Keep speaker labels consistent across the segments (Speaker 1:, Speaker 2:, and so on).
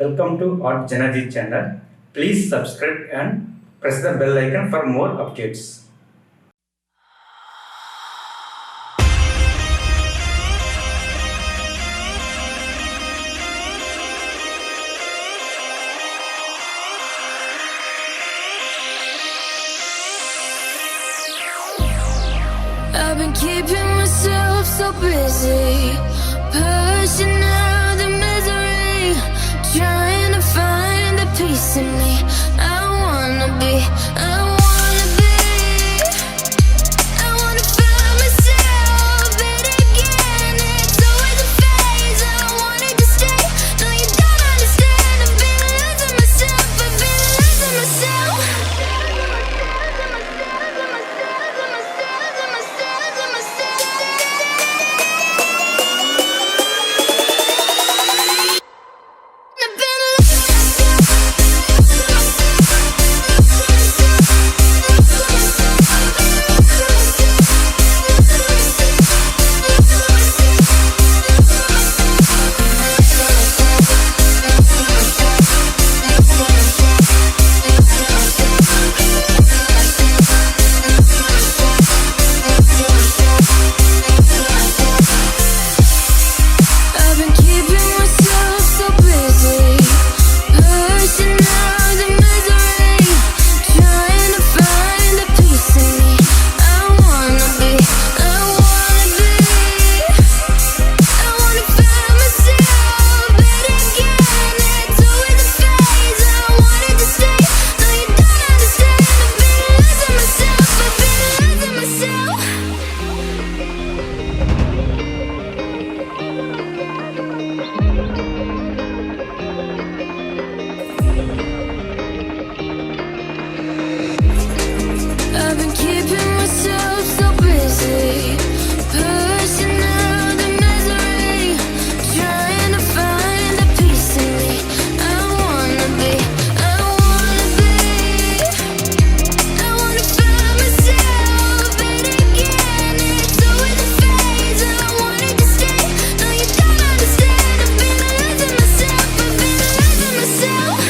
Speaker 1: Welcome to artjanag channel. Please subscribe and press the bell icon for more updates.
Speaker 2: I've been keeping myself so busy, pushing out the misery, trying to find the peace in me. I wanna be I wanna find myself, but again, it's always a phase. I wanted to stay, no you don't understand. I've been losing myself, I've been losing myself. I've been keeping myself so busy, pushing out the misery, trying to find the peace in me. I wanna find myself, but again, it's always a phase. I wanted to stay, no you don't understand. I've been losing myself, I've been losing myself. I've been keeping myself so busy, pushing out the misery, trying to find the peace in me. I wanna find myself, but again, it's always a phase. I wanted to stay, no you don't understand. I've been losing myself, I've been losing myself.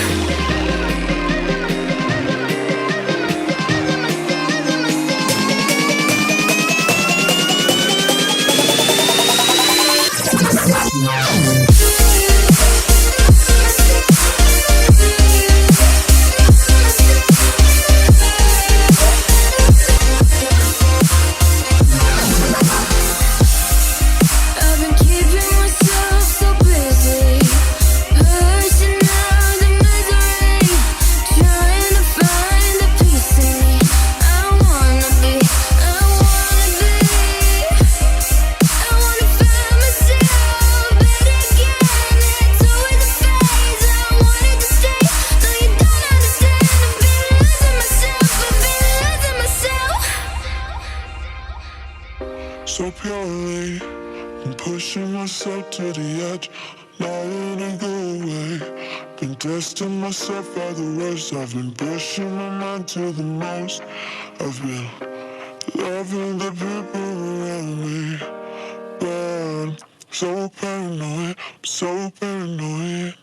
Speaker 3: So purely, I'm pushing myself to the edge, not letting go away. Been testing myself by the worst. I've been pushing my mind to the most. I've been loving the people around me, but I'm so paranoid, I'm so paranoid.